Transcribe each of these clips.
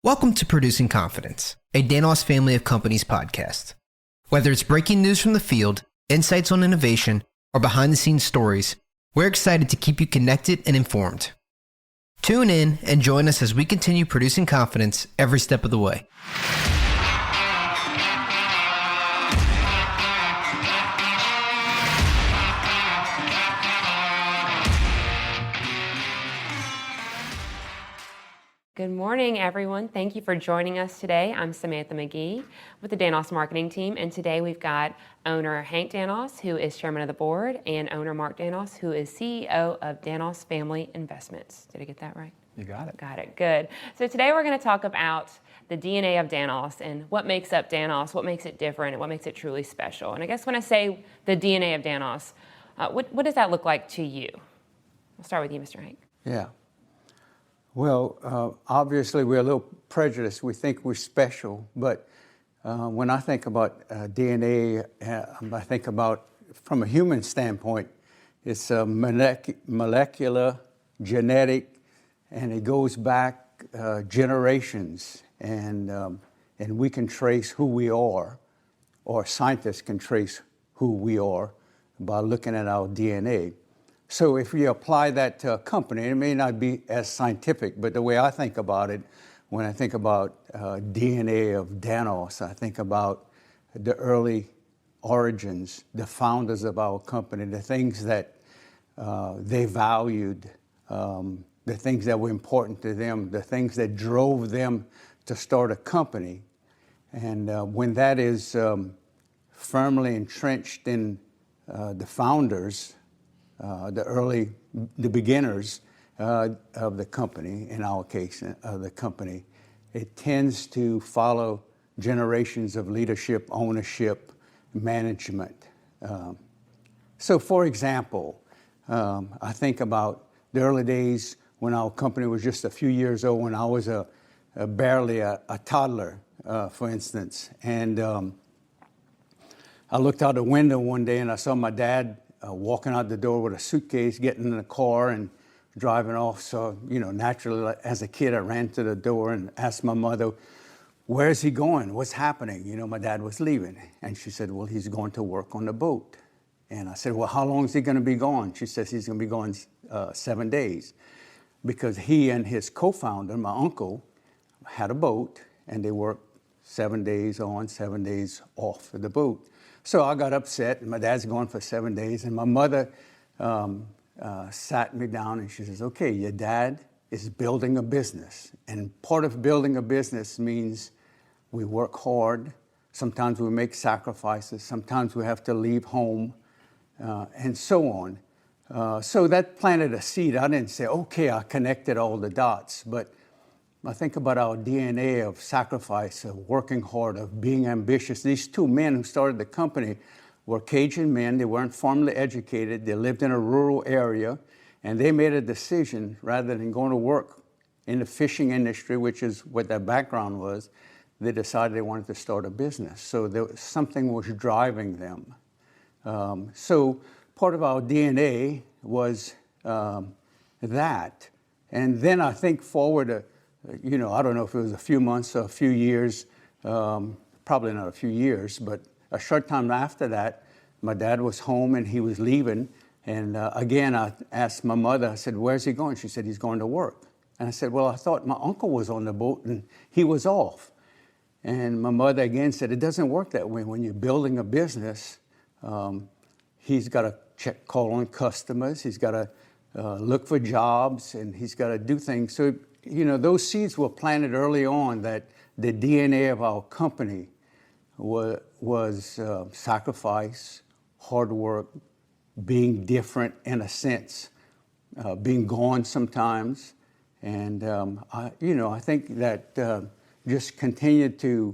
Welcome to Producing Confidence, a Danos family of companies podcast. Whether it's breaking news from the field, insights on innovation, or behind-the-scenes stories, we're excited to keep you connected and informed. Tune in and join us as we continue producing confidence every step of the way. Good morning, everyone. Thank you for joining us today. I'm Samantha McGee with the Danos marketing team, and today we've got owner Hank Danos, who is chairman of the board, and owner Mark Danos, who is CEO of Danos Family Investments. Did I get that right? You got it. Got it. Good. So today we're going to talk about the DNA of Danos and what makes up Danos, what makes it different, and what makes it truly special. And I guess when I say the DNA of Danos, what does that look like to you? I'll start with you, Mr. Hank. Yeah. Well, obviously we're a little prejudiced. We think we're special, but when I think about DNA, I think about, from a human standpoint, it's a molecular, genetic, and it goes back generations, and we can trace who we are, or scientists can trace who we are by looking at our DNA. So if you apply that to a company, it may not be as scientific, but the way I think about it, when I think about DNA of Danos, I think about the early origins, the founders of our company, the things that they valued, the things that were important to them, the things that drove them to start a company. And when that is firmly entrenched in the founders, the beginners of the company, in our case, of the company, it tends to follow generations of leadership, ownership, management. So, for example, I think about the early days when our company was just a few years old, when I was barely a toddler, for instance. And I looked out the window one day and I saw my dad walking out the door with a suitcase, getting in the car and driving off. So, naturally, as a kid, I ran to the door and asked my mother, "Where's he going? What's happening?" My dad was leaving. And she said, "Well, he's going to work on the boat." And I said, "Well, how long is he going to be gone?" She says, "He's going to be gone 7 days." Because he and his co-founder, my uncle, had a boat, and they worked 7 days on, 7 days off of the boat. So I got upset, and my dad's gone for 7 days, and my mother sat me down, and she says, "Okay, your dad is building a business, and part of building a business means we work hard. Sometimes we make sacrifices. Sometimes we have to leave home, and so on." So that planted a seed. I didn't say, okay, I connected all the dots, but I think about our DNA of sacrifice, of working hard, of being ambitious. These two men who started the company were Cajun men. They weren't formally educated. They lived in a rural area, and they made a decision, rather than going to work in the fishing industry, which is what their background was, they decided they wanted to start a business. So something was driving them. So part of our DNA was that. And then I think forward, I don't know if it was a few months or a few years, probably not a few years, but a short time after that, my dad was home and he was leaving. And again, I asked my mother, I said, "Where's he going?" She said, "He's going to work." And I said, "Well, I thought my uncle was on the boat and he was off." And my mother again said, "It doesn't work that way. When you're building a business, he's got to call on customers, he's got to look for jobs, and he's got to do things." So, those seeds were planted early on, that the DNA of our company was sacrifice, hard work, being different in a sense, being gone sometimes. And, I think that just continued to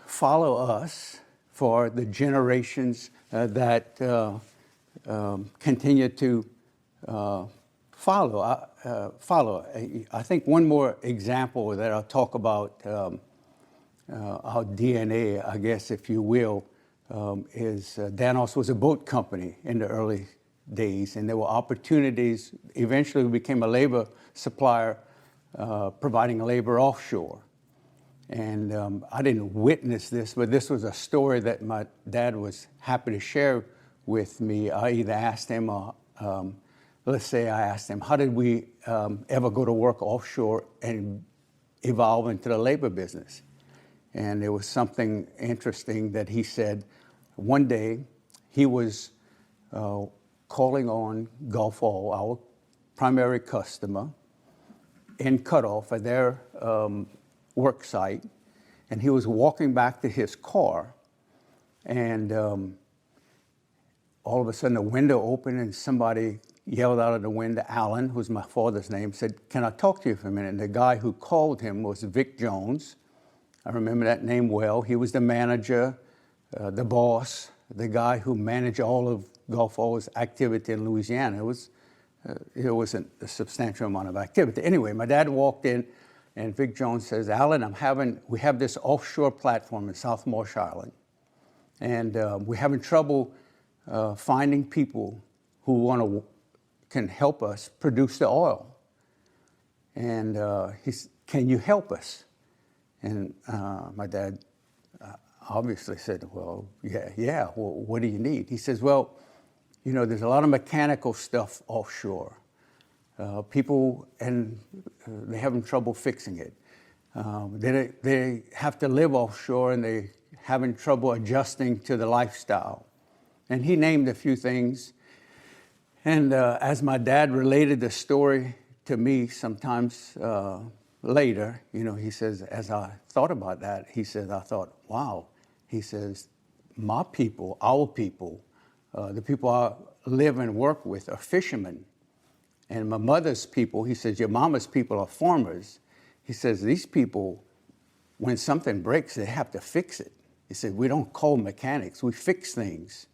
follow us for the generations that continue to follow. I think one more example that I'll talk about our DNA, I guess, if you will, is Danos was a boat company in the early days, and there were opportunities. Eventually, we became a labor supplier providing labor offshore. And I didn't witness this, but this was a story that my dad was happy to share with me. I either asked him, let's say I asked him, how did we ever go to work offshore and evolve into the labor business? And there was something interesting that he said. One day, he was calling on Gulf Oil, our primary customer, in cutoff at their work site, and he was walking back to his car, and all of a sudden the window opened and somebody yelled out of the window, Alan, who's my father's name, said, "Can I talk to you for a minute?" And the guy who called him was Vic Jones. I remember that name well. He was the manager, the boss, the guy who managed all of Gulf Oil's activity in Louisiana. It wasn't a substantial amount of activity. Anyway, my dad walked in, and Vic Jones says, "Alan, we have this offshore platform in South Marsh Island, and we're having trouble finding people who can help us produce the oil. And can you help us?" And my dad obviously said, "Well, yeah. Well, what do you need?" He says, "Well, there's a lot of mechanical stuff offshore. People, and they're having trouble fixing it. They have to live offshore, and they're having trouble adjusting to the lifestyle." And he named a few things. And as my dad related the story to me sometimes later, he says, as I thought about that, he says, I thought, wow. He says, my people, our people, the people I live and work with are fishermen. And my mother's people, he says, your mama's people are farmers. He says, these people, when something breaks, they have to fix it. He said, we don't call mechanics, we fix things.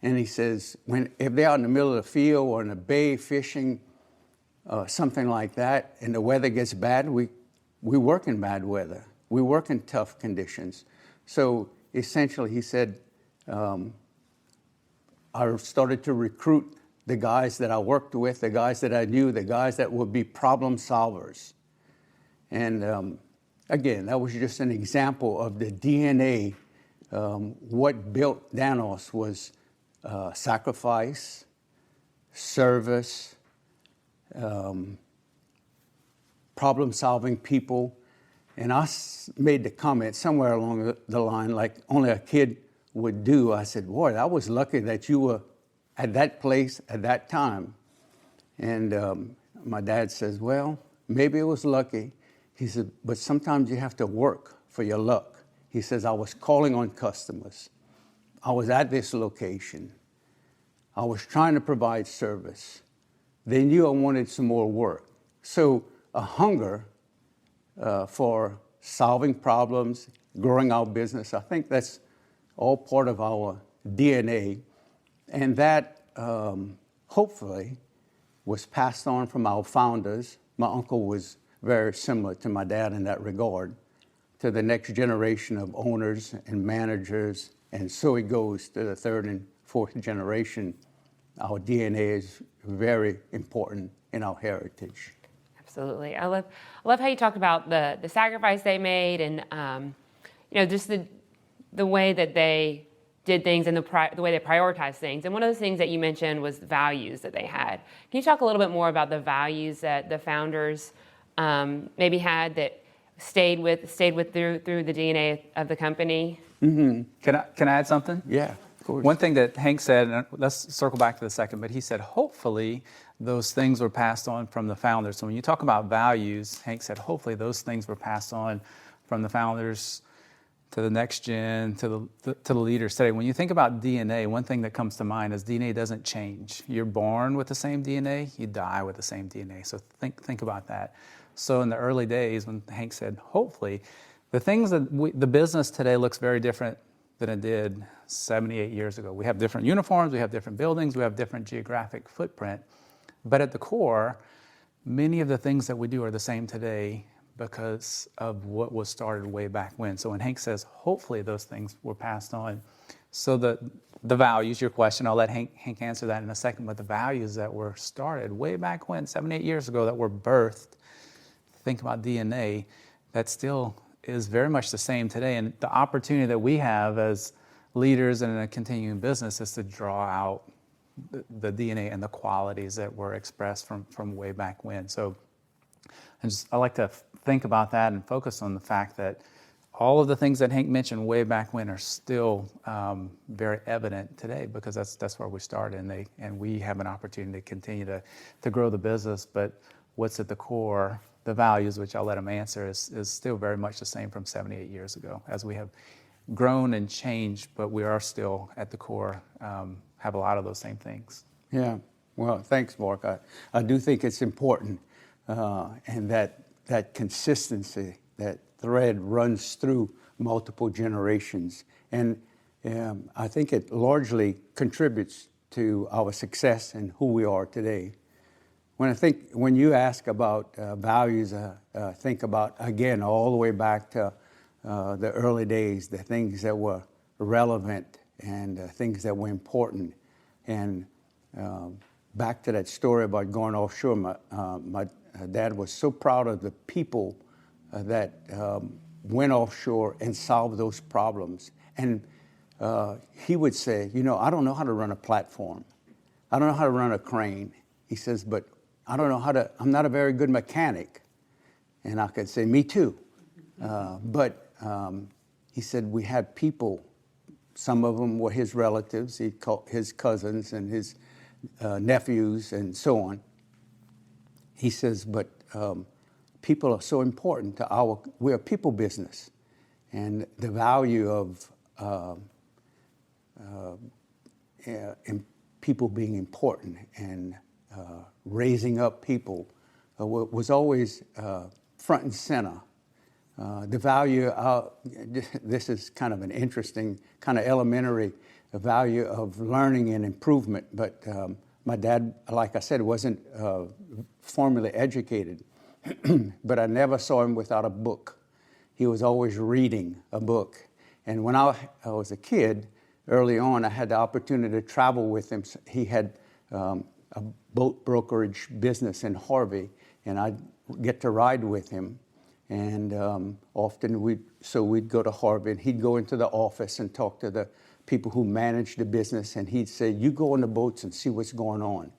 And he says, if they're out in the middle of the field or in a bay fishing, something like that, and the weather gets bad, we work in bad weather. We work in tough conditions. So essentially, he said, I started to recruit the guys that I worked with, the guys that I knew, the guys that would be problem solvers. And again, that was just an example of the DNA. What built Danos was sacrifice, service, problem-solving people. And I made the comment somewhere along the line, like only a kid would do. I said, boy, I was lucky that you were at that place at that time. And my dad says, well, maybe it was lucky. He said, but sometimes you have to work for your luck. He says, I was calling on customers. I was at this location. I was trying to provide service. They knew I wanted some more work. So a hunger for solving problems, growing our business, I think that's all part of our DNA. And that hopefully was passed on from our founders. My uncle was very similar to my dad in that regard, to the next generation of owners and managers. And so it goes to the third and fourth generation. Our DNA is very important in our heritage. Absolutely. I love how you talked about the sacrifice they made, and just the way that they did things and the way they prioritized things. And one of those things that you mentioned was the values that they had. Can you talk a little bit more about the values that the founders maybe had that stayed with through the DNA of the company? Mm-hmm. Can I add something? Yeah, of course. One thing that Hank said, and let's circle back to the second, but he said, hopefully those things were passed on from the founders. So when you talk about values, Hank said, hopefully those things were passed on from the founders to the next gen, to the leaders today. When you think about DNA, one thing that comes to mind is DNA doesn't change. You're born with the same DNA, you die with the same DNA. So think about that. So in the early days, when Hank said, hopefully, the things that the business today looks very different than it did 78 years ago. We have different uniforms, we have different buildings, we have different geographic footprint. But at the core, many of the things that we do are the same today because of what was started way back when. So when Hank says, hopefully those things were passed on. So the values, your question, I'll let Hank answer that in a second, but the values that were started way back when, 7, 8 years ago, that were birthed think about DNA, that still is very much the same today. And the opportunity that we have as leaders and in a continuing business is to draw out the DNA and the qualities that were expressed from way back when. So I like to think about that and focus on the fact that all of the things that Hank mentioned way back when are still very evident today, because that's where we started, and we have an opportunity to continue to grow the business. But what's at the core, the values, which I'll let him answer, is still very much the same from 78 years ago. As we have grown and changed, but we are still at the core, have a lot of those same things. Yeah, well, thanks, Mark. I do think it's important, and that consistency, that thread runs through multiple generations. And I think it largely contributes to our success and who we are today. When you ask about values, think about, again, all the way back to the early days, the things that were relevant and things that were important. And back to that story about going offshore, my dad was so proud of the people that went offshore and solved those problems. And he would say, I don't know how to run a platform. I don't know how to run a crane. He says, but I don't know I'm not a very good mechanic. And I could say, me too. But he said we had people, some of them were his relatives, he called his cousins and his nephews and so on. He says, but people are so important to we're a people business. And the value of people being important and raising up people was always front and center. The value this is kind of an interesting, kind of elementary value of learning and improvement, but my dad, like I said, wasn't formally educated, but I never saw him without a book. He was always reading a book. And when I was a kid, early on, I had the opportunity to travel with him. He had a boat brokerage business in Harvey, and I'd get to ride with him. And often we'd go to Harvey, and he'd go into the office and talk to the people who managed the business, and he'd say, you go on the boats and see what's going on.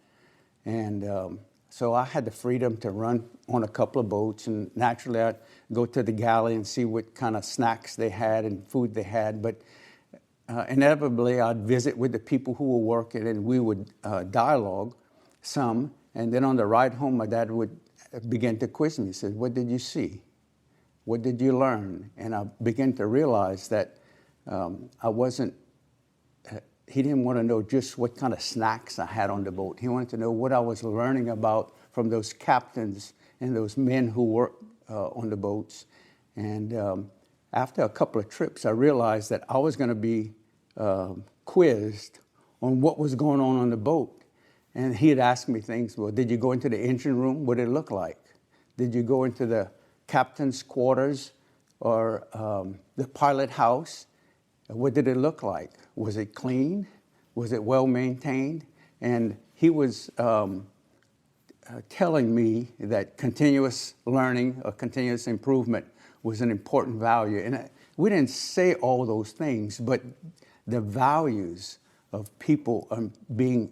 And so I had the freedom to run on a couple of boats, and naturally I'd go to the galley and see what kind of snacks they had and food they had. But inevitably I'd visit with the people who were working, and we would dialogue some. And then on the ride home, my dad would begin to quiz me. He said, what did you see? What did you learn? And I began to realize that he didn't want to know just what kind of snacks I had on the boat. He wanted to know what I was learning about from those captains and those men who worked on the boats. And after a couple of trips, I realized that I was going to be quizzed on what was going on the boat. And he'd ask me things, well, did you go into the engine room? What did it look like? Did you go into the captain's quarters or the pilot house? What did it look like? Was it clean? Was it well maintained? And he was telling me that continuous learning or continuous improvement was an important value. And we didn't say all those things, but the values of people being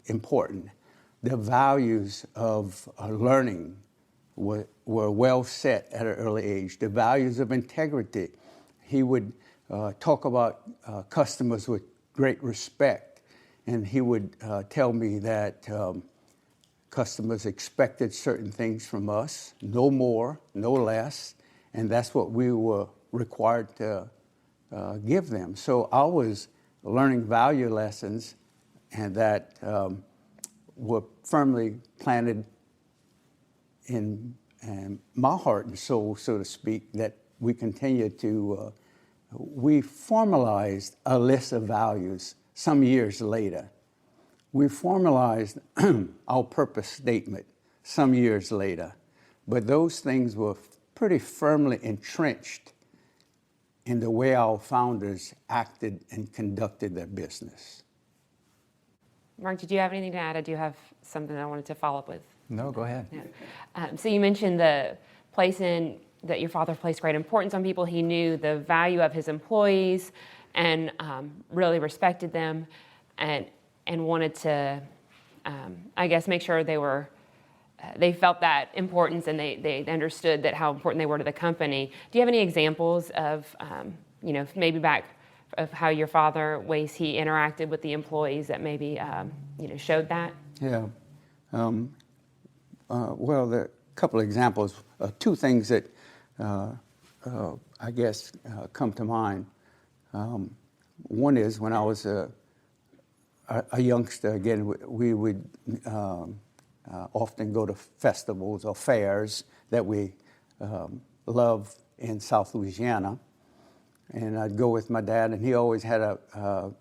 important, the values of learning were well set at an early age, the values of integrity. He would talk about customers with great respect, and he would tell me that customers expected certain things from us, no more, no less, and that's what we were required to give them. So I was learning value lessons, and that were firmly planted in my heart and soul, so to speak, that we continue to, we formalized a list of values some years later. We formalized our purpose statement some years later, but those things were pretty firmly entrenched in the way our founders acted and conducted their business. Mark, did you have anything to add? I do have something I wanted to follow up with. No, go ahead. Yeah. So you mentioned the that your father placed great importance on people. He knew the value of his employees and really respected them and wanted to, I guess, make sure they felt that importance and they understood that how important they were to the company. Do you have any examples of, maybe back of how your father, ways he interacted with the employees that maybe, showed that? Yeah. Well, there are a couple of examples. Two things that I guess come to mind. One is when I was a youngster, again, we would often go to festivals or fairs that we love in South Louisiana. And I'd go with my dad, and he always had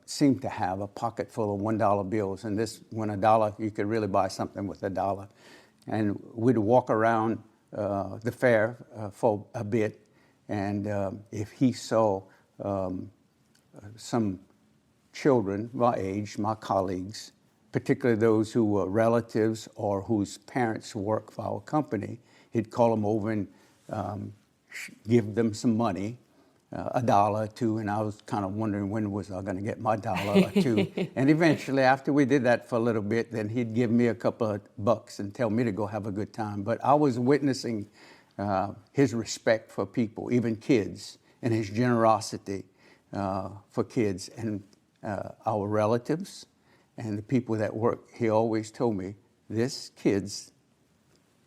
seemed to have a pocket full of $1 bills. And when $1, you could really buy something with $1. And we'd walk around the fair for a bit, and if he saw some children my age, my colleagues, particularly those who were relatives or whose parents worked for our company, he'd call them over and give them some money, $1 or $2, and I was kind of wondering when was I going to get my $1 or $2. And eventually, after we did that for a little bit, then he'd give me a couple of bucks and tell me to go have a good time. But I was witnessing his respect for people, even kids, and his generosity for kids and our relatives and the people that work. He always told me, this kid's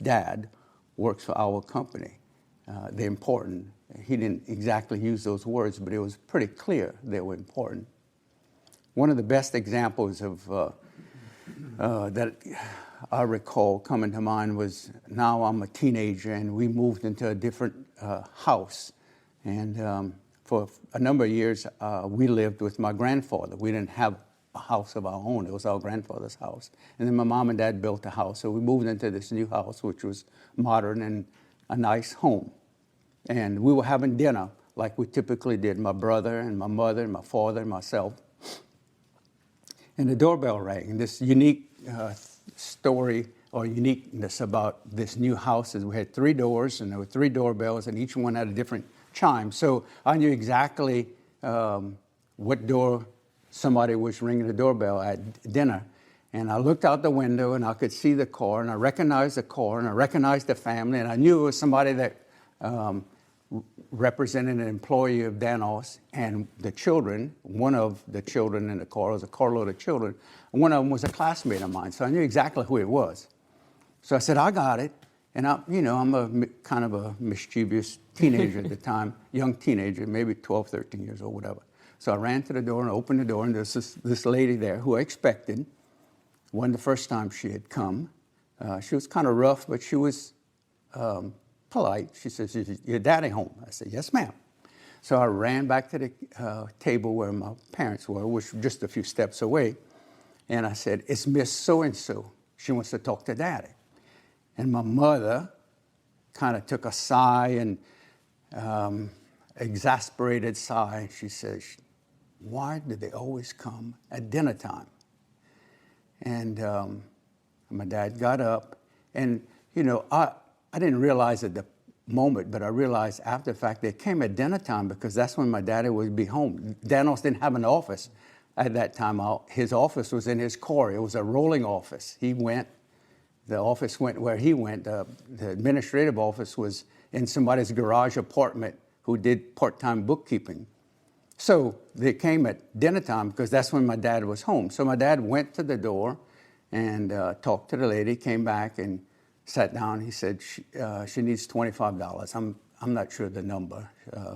dad works for our company. They're important. He didn't exactly use those words, but it was pretty clear they were important. One of the best examples of that I recall coming to mind was, now I'm a teenager and we moved into a different house. And for a number of years, we lived with my grandfather. We didn't have a house of our own. It was our grandfather's house. And then my mom and dad built a house. So we moved into this new house, which was modern and a nice home. And we were having dinner like we typically did, my brother and my mother and my father and myself. And the doorbell rang. And this unique story or uniqueness about this new house is we had 3 doors, and there were 3 doorbells, and each one had a different chime. So I knew exactly what door somebody was ringing the doorbell at dinner. And I looked out the window, and I could see the car, and I recognized the car, and I recognized the family, and I knew it was somebody that represented an employee of Danos, and the children, one of the children in the car, was a carload of children, and one of them was a classmate of mine, so I knew exactly who it was. So I said, I got it, and I'm a kind of a mischievous teenager at the time, young teenager, maybe 12, 13 years old, whatever. So I ran to the door and opened the door, and there's this lady there who I expected. Wasn't the first time she had come. She was kind of rough, but she was polite. She says, "Is your daddy home?" I said, "Yes, ma'am." So I ran back to the table where my parents were, which was just a few steps away. And I said, "It's Miss So-and-so. She wants to talk to Daddy." And my mother kind of took a sigh and exasperated sigh. She says, "Why do they always come at dinner time?" And my dad got up. And, I didn't realize at the moment, but I realized after the fact they came at dinner time because that's when my daddy would be home. Danos didn't have an office at that time. His office was in his car. It was a rolling office. The office went where he went. The administrative office was in somebody's garage apartment who did part-time bookkeeping. So they came at dinner time because that's when my dad was home. So my dad went to the door and talked to the lady, came back and sat down. He said, she needs $25. I'm not sure the number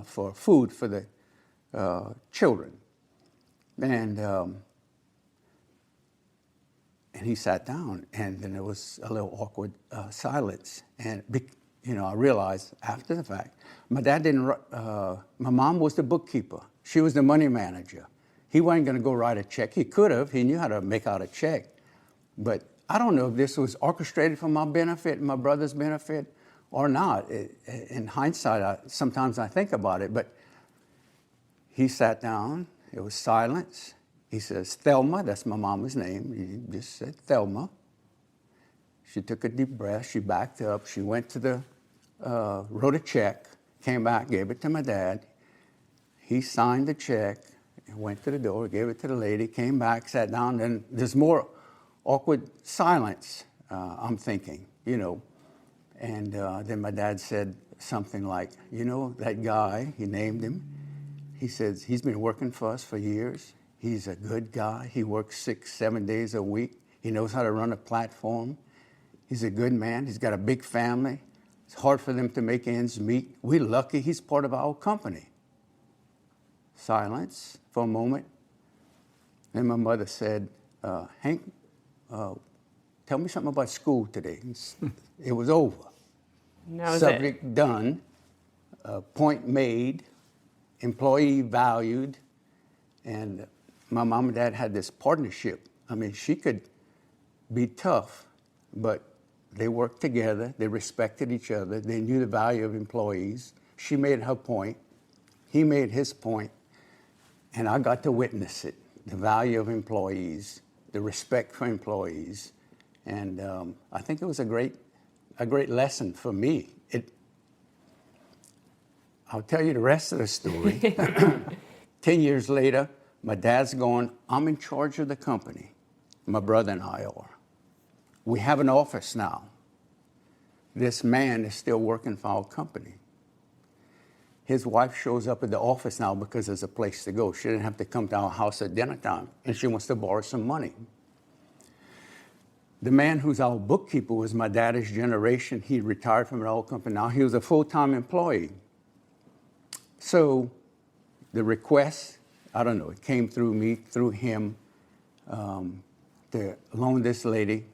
for food for the children. And he sat down, and then there was a little awkward silence. And I realized after the fact, my dad didn't. My mom was the bookkeeper. She was the money manager. He wasn't going to go write a check. He could have. He knew how to make out a check, but I don't know if this was orchestrated for my benefit, my brother's benefit, or not. In hindsight, sometimes I think about it, but he sat down. It was silence. He says, "Thelma," that's my mama's name. He just said, "Thelma." She took a deep breath. She backed up. She went to the wrote a check, came back, gave it to my dad. He signed the check, went to the door, gave it to the lady, came back, sat down, and there's more awkward silence, I'm thinking, And then my dad said something like, that guy, he named him, he says, he's been working for us for years. He's a good guy. He works 6-7 days a week. He knows how to run a platform. He's a good man. He's got a big family. It's hard for them to make ends meet. We're lucky he's part of our company. Silence for a moment. Then my mother said, Hank, tell me something about school today. It was over. Subject done. Point made. Employee valued. And my mom and dad had this partnership. I mean, she could be tough, but they worked together. They respected each other. They knew the value of employees. She made her point. He made his point. And I got to witness it, the value of employees, the respect for employees. And I think it was a great lesson for me. I'll tell you the rest of the story. 10 years later, my dad's going, I'm in charge of the company. My brother and I are. We have an office now. This man is still working for our company. His wife shows up at the office now because there's a place to go. She didn't have to come to our house at dinner time, and she wants to borrow some money. The man who's our bookkeeper was my dad's generation. He retired from an oil company. Now he was a full-time employee. So the request, I don't know, it came through me, through him, to loan this lady,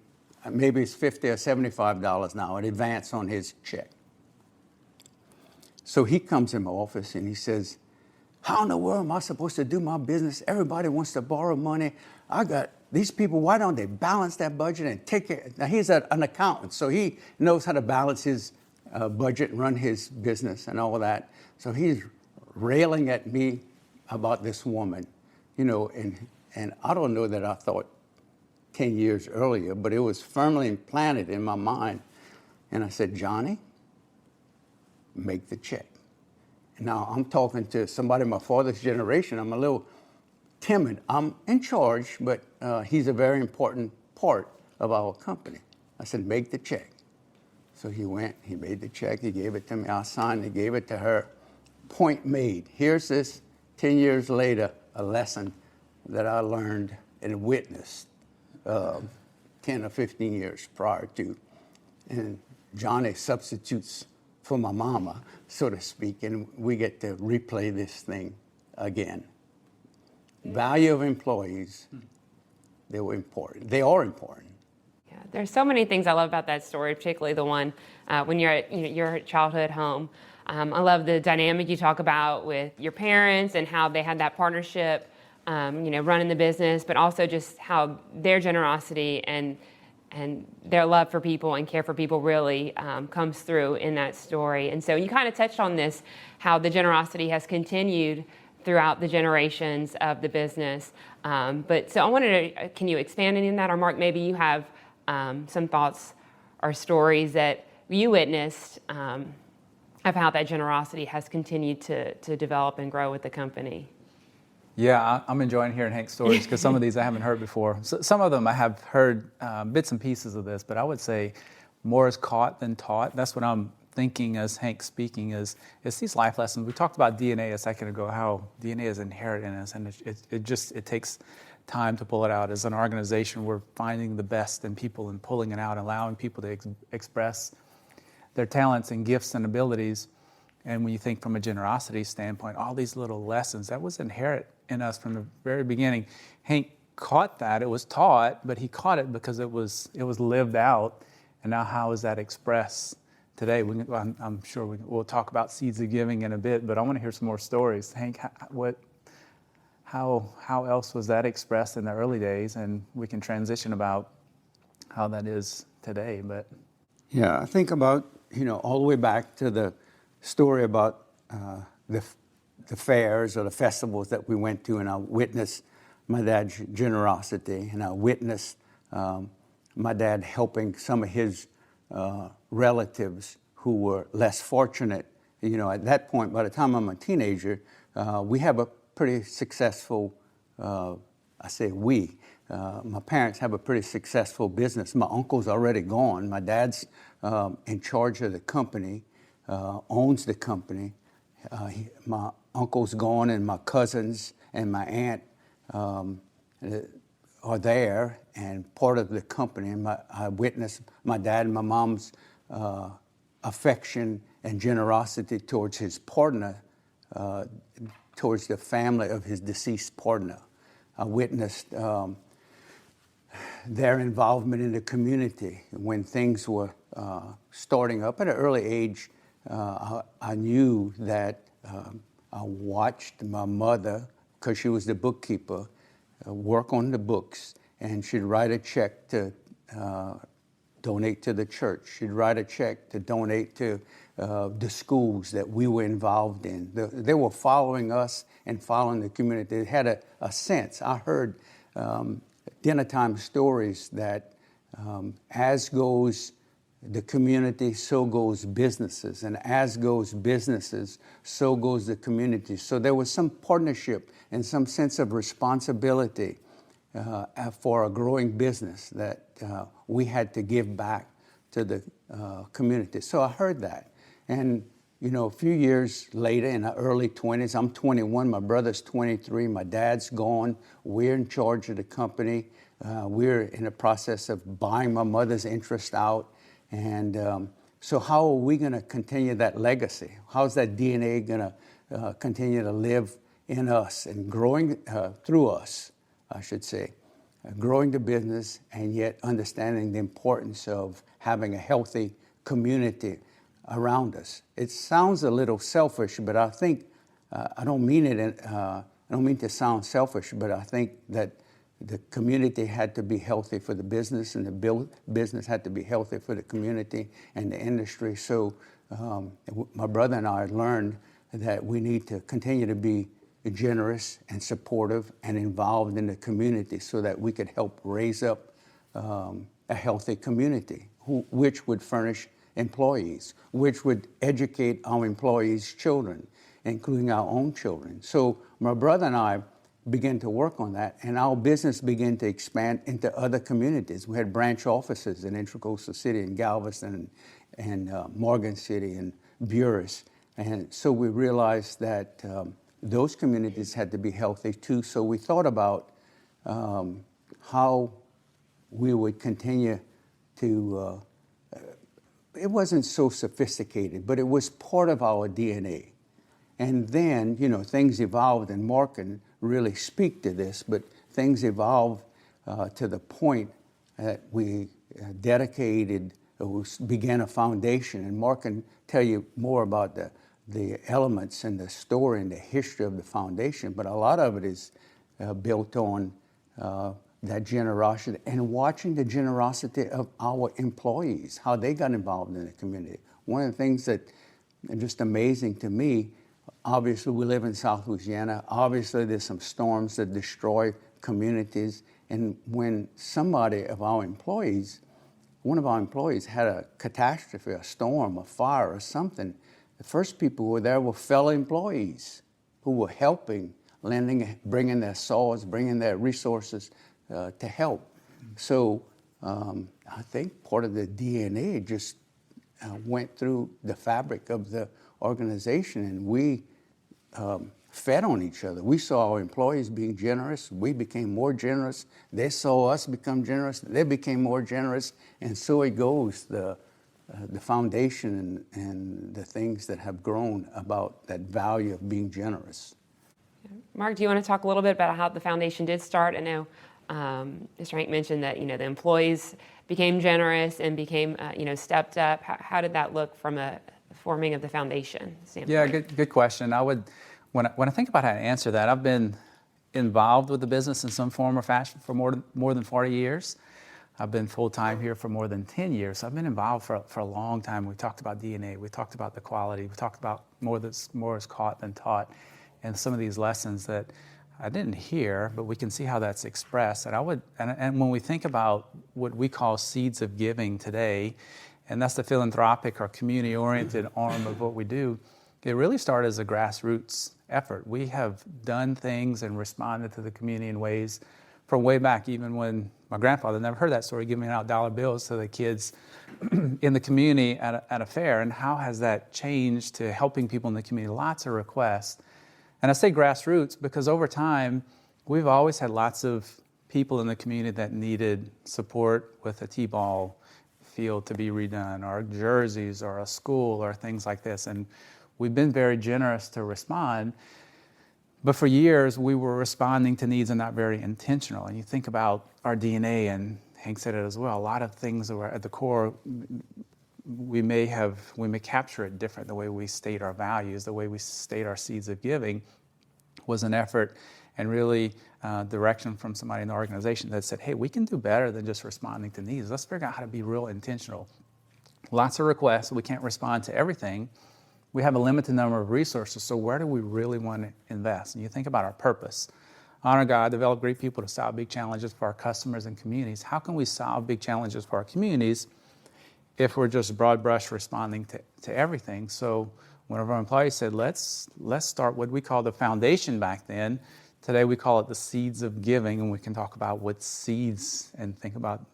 maybe it's $50 or $75 now, in advance on his check. So he comes in my office and he says, how in the world am I supposed to do my business? Everybody wants to borrow money. I got these people, why don't they balance that budget and take it? Now he's an accountant, so he knows how to balance his budget and run his business and all that. So he's railing at me about this woman, and I don't know that I thought 10 years earlier, but it was firmly implanted in my mind. And I said, Johnny, make the check. Now I'm talking to somebody in my father's generation. I'm a little timid. I'm in charge, but he's a very important part of our company. I said, make the check. So he went, he made the check, he gave it to me, I signed it, gave it to her. Point made. Here's this 10 years later, a lesson that I learned and witnessed 10 or 15 years prior to. And Johnny substitutes for my mama, so to speak, and we get to replay this thing again. Value of employees, they were important. They are important. Yeah, there's so many things I love about that story, particularly the one when you're at your childhood home. I love the dynamic you talk about with your parents and how they had that partnership, running the business, but also just how their generosity and their love for people and care for people really comes through in that story. And so you kind of touched on this, how the generosity has continued throughout the generations of the business. But so I wanted to, can you expand any on that? Or Mark, maybe you have some thoughts or stories that you witnessed of how that generosity has continued to develop and grow with the company. Yeah, I'm enjoying hearing Hank's stories because some of these I haven't heard before. So, some of them I have heard bits and pieces of this, but I would say more is caught than taught. That's what I'm thinking as Hank's speaking is these life lessons. We talked about DNA a second ago, how DNA is inherent in us, and it takes time to pull it out. As an organization, we're finding the best in people and pulling it out, allowing people to express their talents and gifts and abilities. And when you think from a generosity standpoint, all these little lessons, that was inherent in us from the very beginning. Hank caught that. It was taught, but he caught it because it was lived out. And now how is that expressed today? I'm sure we'll talk about seeds of giving in a bit, but I want to hear some more stories. Hank, how else was that expressed in the early days? And we can transition about how that is today. But yeah, I think about, all the way back to the story about the fairs or the festivals that we went to, and I witnessed my dad's generosity, and I witnessed my dad helping some of his relatives who were less fortunate. You know, at that point, by the time I'm a teenager, we have a pretty successful, I say we, my parents have a pretty successful business. My uncle's already gone. My dad's in charge of the company, owns the company. My uncle's gone, and my cousins and my aunt are there and part of the company. And I witnessed my dad and my mom's affection and generosity towards his partner, towards the family of his deceased partner. I witnessed their involvement in the community when things were starting up. At an early age, I knew that I watched my mother, because she was the bookkeeper, work on the books, and she'd write a check to donate to the church. She'd write a check to donate to the schools that we were involved in. They were following us and following the community. They had a sense. I heard dinner time stories that as goes the community, so goes businesses. And as goes businesses, so goes the community. So there was some partnership and some sense of responsibility for a growing business that we had to give back to the community. So I heard that. And, you know, a few years later, in the early 20s, I'm 21, my brother's 23, my dad's gone, we're in charge of the company. We're in the process of buying my mother's interest out. And so how are we going to continue that legacy? How's that DNA going to continue to live in us and growing through us, I should say, growing the business and yet understanding the importance of having a healthy community around us? It sounds a little selfish, but I think I don't mean it. I don't mean to sound selfish, but I think that the community had to be healthy for the business, and the business had to be healthy for the community and the industry. So my brother and I learned that we need to continue to be generous and supportive and involved in the community so that we could help raise up a healthy community, which would furnish employees, which would educate our employees' children, including our own children. So my brother and I began to work on that, and our business began to expand into other communities. We had branch offices in Intracoastal City and Galveston and Morgan City and Buras. And so we realized that those communities had to be healthy too. So we thought about how we would continue to, it wasn't so sophisticated, but it was part of our DNA. And then, you know, things evolved, and Mark can really speak to this, but things evolved to the point that we began a foundation. And Mark can tell you more about the elements and the story and the history of the foundation, but a lot of it is built on that generosity and watching the generosity of our employees, how they got involved in the community. One of the things that is just amazing to me, obviously we live in South Louisiana. Obviously there's some storms that destroy communities. And when somebody of our employees, one of our employees had a catastrophe, a storm, a fire or something, the first people who were there were fellow employees who were helping, lending, bringing their saws, bringing their resources to help. So I think part of the DNA just went through the fabric of the organization, and we fed on each other. We saw our employees being generous. We became more generous. They saw us become generous. They became more generous. And so it goes, the foundation and the things that have grown about that value of being generous. Mark, do you want to talk a little bit about how the foundation did start? I know Mr. Hank mentioned that, you know, the employees became generous and became, you know, stepped up. How did that look from a forming of the foundation standpoint? Yeah, good question. When I think about how to answer that, I've been involved with the business in some form or fashion for more than 40 years. I've been full-time here for more than 10 years. So I've been involved for a long time. We talked about DNA. We talked about the quality. We talked about more is caught than taught, and some of these lessons that I didn't hear, but we can see how that's expressed. And when we think about what we call seeds of giving today, and that's the philanthropic or community-oriented arm of what we do. It really started as a grassroots effort. We have done things and responded to the community in ways from way back, even when my grandfather, never heard that story, giving out dollar bills to the kids in the community at a fair. And how has that changed to helping people in the community? Lots of requests. And I say grassroots because over time, we've always had lots of people in the community that needed support with a t-ball field to be redone, or jerseys, or a school, or things like this. And we've been very generous to respond. But for years, we were responding to needs and not very intentional. And you think about our DNA, and Hank said it as well, a lot of things that were at the core, we may capture it different. The way we state our values, the way we state our seeds of giving was an effort and really direction from somebody in the organization that said, hey, we can do better than just responding to needs. Let's figure out how to be real intentional. Lots of requests. We can't respond to everything. We have a limited number of resources, so where do we really want to invest? And you think about our purpose. Honor God, develop great people to solve big challenges for our customers and communities. How can we solve big challenges for our communities if we're just broad brush responding to everything? So one of our employees said, let's start what we call the foundation back then. Today we call it the seeds of giving, and we can talk about what seeds, and think about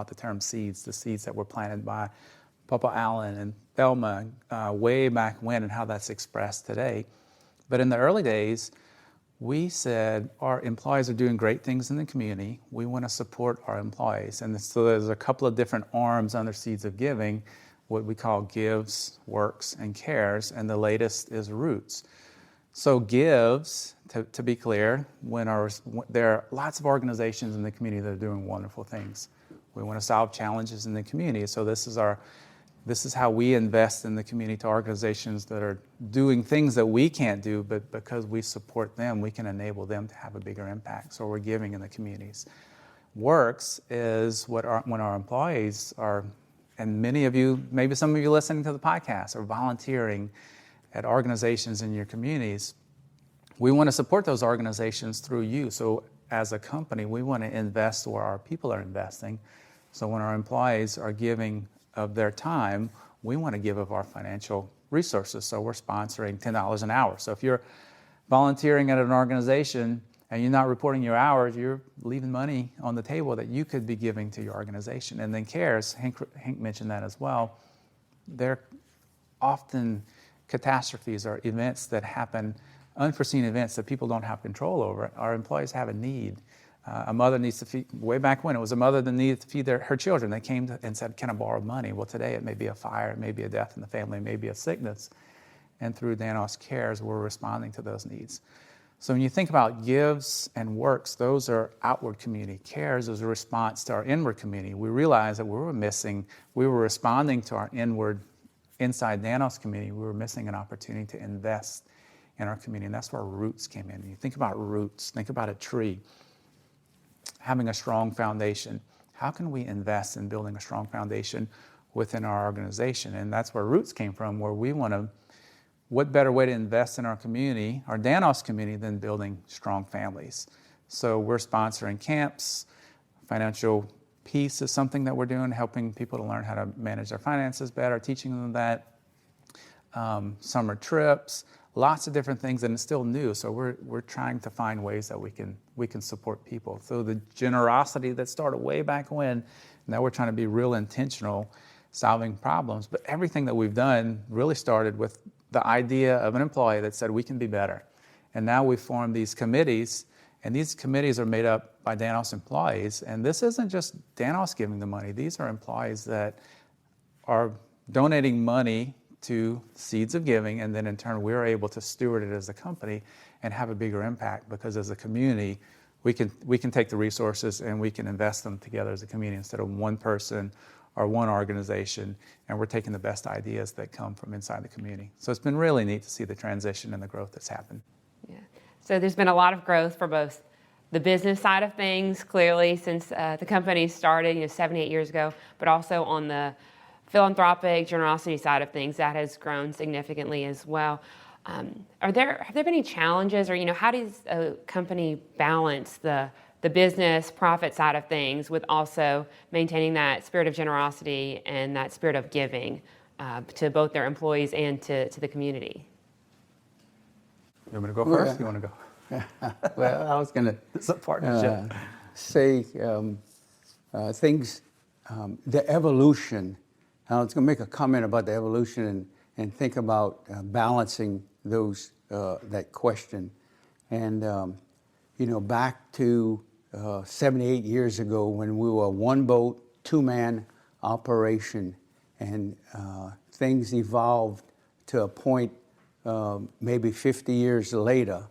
the term seeds, the seeds that were planted by Papa Allen and Thelma way back when, and how that's expressed today. But in the early days, we said our employees are doing great things in the community. We want to support our employees. And so there's a couple of different arms under Seeds of Giving, what we call Gives, Works, and Cares, and the latest is Roots. So Gives, to be clear, there are lots of organizations in the community that are doing wonderful things. We want to solve challenges in the community. So this is how we invest in the community, to organizations that are doing things that we can't do, but because we support them, we can enable them to have a bigger impact. So we're giving in the communities. Works is when our employees are, and many of you, maybe some of you listening to the podcast, are volunteering at organizations in your communities. We want to support those organizations through you. So as a company, we want to invest where our people are investing. So when our employees are giving of their time, we want to give of our financial resources. So we're sponsoring $10 an hour. So if you're volunteering at an organization and you're not reporting your hours, you're leaving money on the table that you could be giving to your organization. And then Cares, Hank mentioned that as well, they're often catastrophes or events that happen, unforeseen events that people don't have control over. Our employees have a need. A mother needs to feed, way back when, it was a mother that needed to feed her children. They came and said, can I borrow money? Well, today it may be a fire, it may be a death in the family, it may be a sickness. And through Danos Cares, we're responding to those needs. So when you think about Gives and Works, those are outward community. Cares is a response to our inward community. We realized that we were responding to our inside Danos community, we were missing an opportunity to invest in our community. And that's where Roots came in. You think about roots, think about a tree having a strong foundation. How can we invest in building a strong foundation within our organization? And that's where Roots came from, where we want to, what better way to invest in our community, our Danos community, than building strong families? So we're sponsoring camps. Financial peace is something that we're doing, helping people to learn how to manage their finances better, teaching them that. Summer trips, lots of different things, and it's still new. So we're trying to find ways that we can support people. So the generosity that started way back when, now we're trying to be real intentional, solving problems. But everything that we've done really started with the idea of an employee that said we can be better. And now we've formed these committees, and these committees are made up by Danos employees. And this isn't just Danos giving the money. These are employees that are donating money to Seeds of Giving, and then in turn we're able to steward it as a company and have a bigger impact, because as a community we can take the resources and we can invest them together as a community instead of one person or one organization, and we're taking the best ideas that come from inside the community. So it's been really neat to see the transition and the growth that's happened. Yeah. So there's been a lot of growth for both the business side of things, clearly, since the company started 7, 8 years ago, but also on the philanthropic generosity side of things, that has grown significantly as well. Have there been any challenges, or how does a company balance the the business profit side of things with also maintaining that spirit of generosity and that spirit of giving to both their employees and to the community? You want me to go first? You want to go? Well, I was going to It's a partnership. say things, the evolution. I was going to make a comment about the evolution and think about balancing those that question. And back to 78 years ago when we were a one boat, two-man operation, and things evolved to a point maybe 50 years later.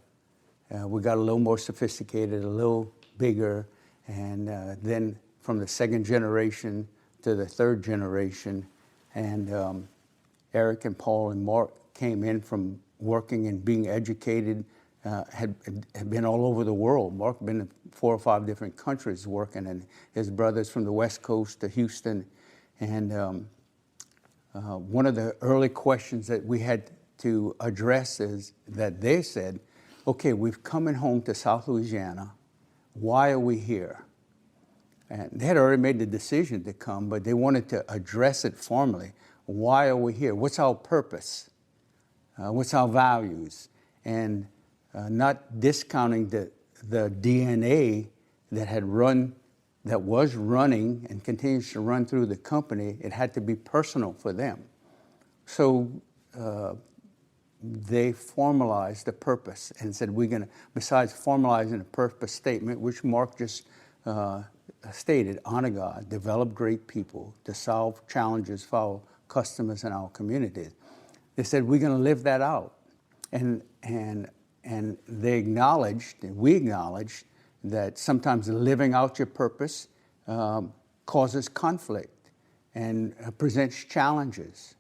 We got a little more sophisticated, a little bigger, and then from the second generation to the third generation, and Eric and Paul and Mark came in from working and being educated, had been all over the world. Mark had been in 4 or 5 different countries working, and his brothers from the West Coast to Houston. And one of the early questions that we had to address is that they said, okay, we've coming home to South Louisiana. Why are we here? And they had already made the decision to come, but they wanted to address it formally. Why are we here? What's our purpose? What's our values? And not discounting the DNA that was running and continues to run through the company. It had to be personal for them. So they formalized the purpose and said, we're going to, besides formalizing a purpose statement, which Mark just stated, honor God, develop great people to solve challenges for our customers and our communities. They said, we're going to live that out. And they acknowledged, and we acknowledged, that sometimes living out your purpose causes conflict and presents challenges.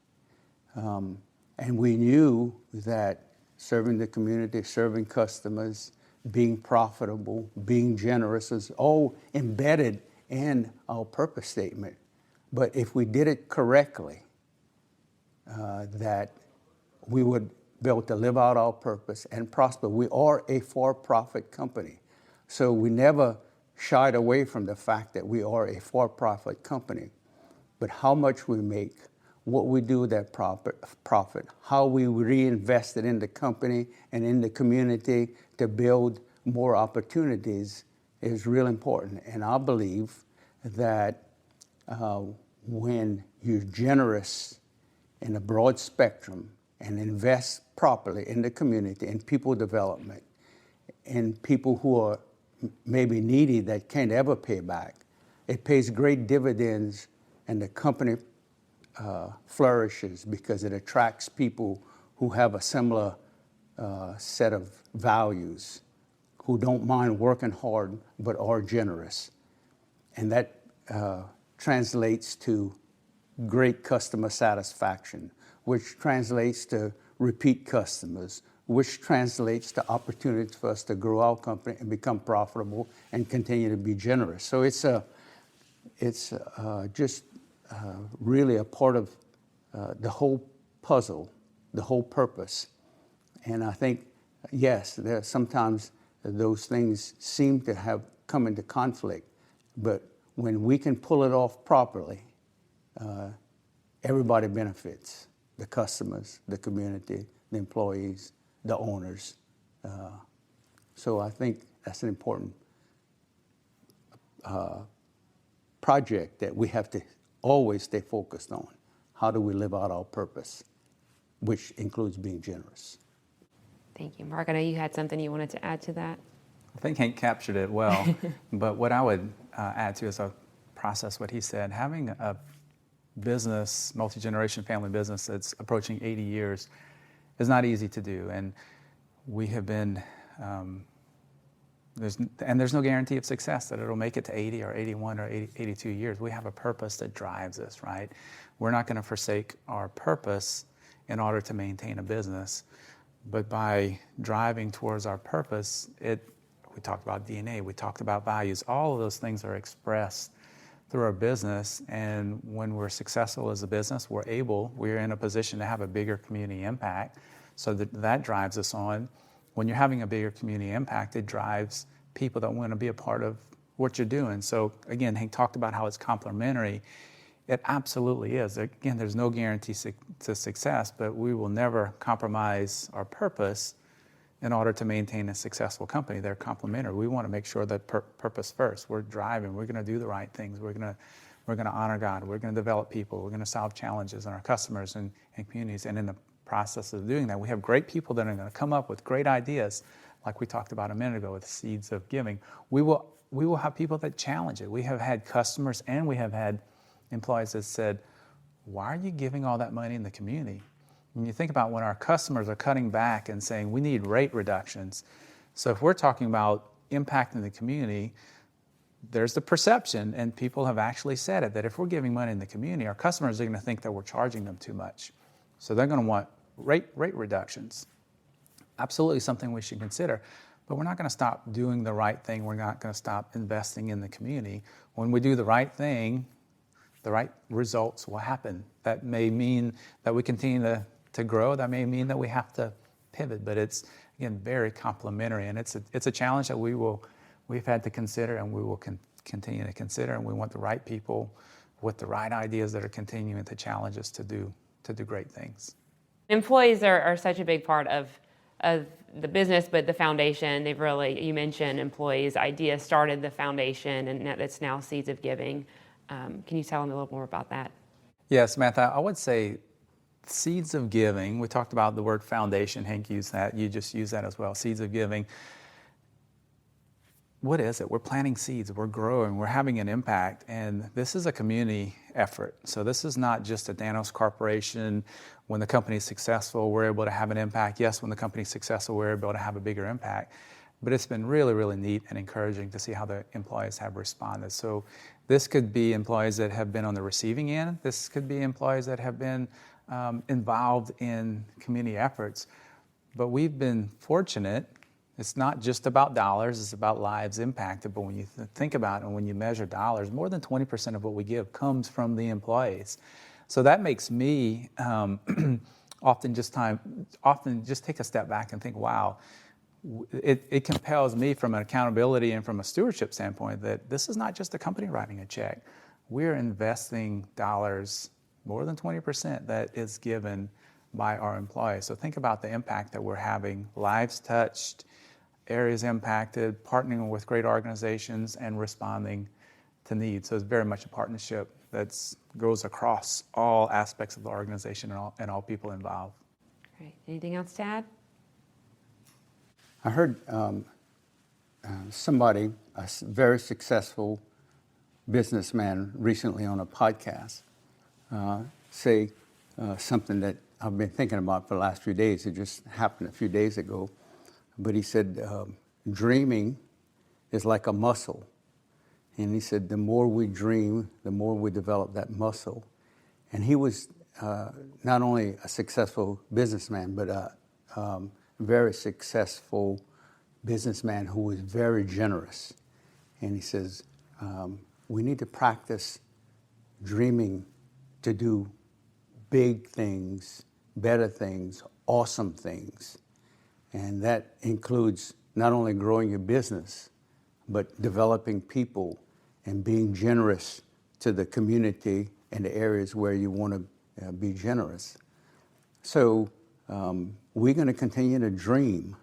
And we knew that serving the community, serving customers, being profitable, being generous is all embedded in our purpose statement. But if we did it correctly, that we would be able to live out our purpose and prosper. We are a for-profit company. So we never shied away from the fact that we are a for-profit company. But how much we make, what we do with that profit, how we reinvest it in the company and in the community to build more opportunities is real important. And I believe that when you're generous in a broad spectrum and invest properly in the community, in people development, in people who are maybe needy that can't ever pay back, it pays great dividends, and the company flourishes because it attracts people who have a similar set of values, who don't mind working hard but are generous. And that translates to great customer satisfaction, which translates to repeat customers, which translates to opportunities for us to grow our company and become profitable and continue to be generous. So it's just really a part of the whole puzzle, the whole purpose. And I think, yes, there sometimes those things seem to have come into conflict, but when we can pull it off properly, everybody benefits: the customers, the community, the employees, the owners. So I think that's an important project that we have to always stay focused on. How do we live out our purpose, which includes being generous? Thank you. Mark, I know you had something you wanted to add to that. I think Hank captured it well, but what I would add to is a process what he said. Having a business, multi-generation family business that's approaching 80 years is not easy to do, and we have been, there's no guarantee of success that it'll make it to 80 or 81 or 82 years. We have a purpose that drives us, right? We're not going to forsake our purpose in order to maintain a business, but by driving towards our purpose, we talked about DNA, we talked about values, all of those things are expressed through our business, and when we're successful as a business, we're in a position to have a bigger community impact, so that drives us on. When you're having a bigger community impact, it drives people that want to be a part of what you're doing. So again, Hank talked about how it's complementary. It absolutely is. Again, there's no guarantee to success, but we will never compromise our purpose in order to maintain a successful company. They're complementary. We want to make sure that purpose first. We're driving. We're going to do the right things. We're going to honor God. We're going to develop people. We're going to solve challenges in our customers and communities. And in the process of doing that, we have great people that are going to come up with great ideas, like we talked about a minute ago with seeds of giving. We will have people that challenge it. We have had customers and we have had employees that said, why are you giving all that money in the community? When you think about when our customers are cutting back and saying we need rate reductions. So if we're talking about impacting the community, there's the perception, and people have actually said it, that if we're giving money in the community, our customers are going to think that we're charging them too much. So they're going to want rate reductions. Absolutely something we should consider. But we're not going to stop doing the right thing. We're not going to stop investing in the community. When we do the right thing, the right results will happen. That may mean that we continue to grow. That may mean that we have to pivot. But it's, again, very complementary. And it's a challenge that we've had to consider, and we will continue to consider. And we want the right people with the right ideas that are continuing to challenge us to do great things. Employees are such a big part of the business, but the foundation, they've really, you mentioned employees' ideas started the foundation, and that's now Seeds of Giving. Can you tell them a little more about that? Yes, Samantha, I would say Seeds of Giving, we talked about the word foundation. Hank used that. You just used that as well, Seeds of Giving. What is it? We're planting seeds, we're growing, we're having an impact, and this is a community effort. So this is not just a Danos Corporation. When the company is successful, we're able to have an impact. Yes, when the company is successful, we're able to have a bigger impact. But it's been really, really neat and encouraging to see how the employees have responded. So this could be employees that have been on the receiving end. This could be employees that have been involved in community efforts. But we've been fortunate. It's not just about dollars, it's about lives impacted. But when you think about it and when you measure dollars, more than 20% of what we give comes from the employees. So that makes me often just take a step back and think, wow, it compels me from an accountability and from a stewardship standpoint that this is not just the company writing a check. We're investing dollars, more than 20% that is given by our employees. So think about the impact that we're having, lives touched, areas impacted, partnering with great organizations, and responding to needs. So it's very much a partnership that goes across all aspects of the organization and all people involved. Great. Anything else to add? I heard somebody, a very successful businessman recently on a podcast, say something that I've been thinking about for the last few days. It just happened a few days ago. But he said, dreaming is like a muscle. And he said, the more we dream, the more we develop that muscle. And he was not only a successful businessman, but a very successful businessman who was very generous. And he says, we need to practice dreaming to do big things, better things, awesome things. And that includes not only growing your business, but developing people and being generous to the community and the areas where you want to be generous. So we're going to continue to dream,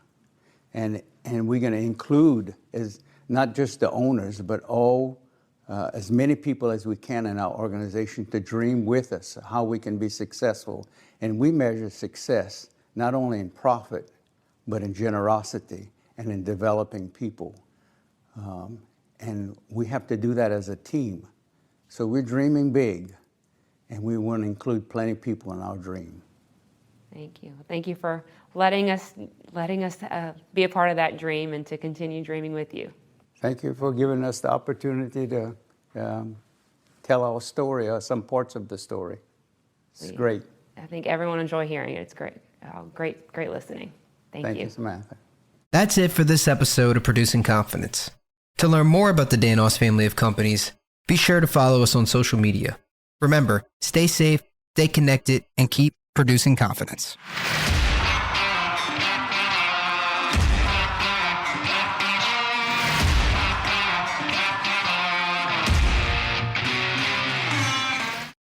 and we're going to include as not just the owners, but all as many people as we can in our organization to dream with us how we can be successful. And we measure success not only in profit, but in generosity and in developing people. And we have to do that as a team. So we're dreaming big, and we want to include plenty of people in our dream. Thank you. Thank you for letting us be a part of that dream and to continue dreaming with you. Thank you for giving us the opportunity to tell our story, or some parts of the story. It's great. I think everyone enjoy hearing it. It's great. Great listening. Thank you, Samantha. That's it for this episode of Producing Confidence. To learn more about the Danos family of companies, be sure to follow us on social media. Remember, stay safe, stay connected, and keep producing confidence.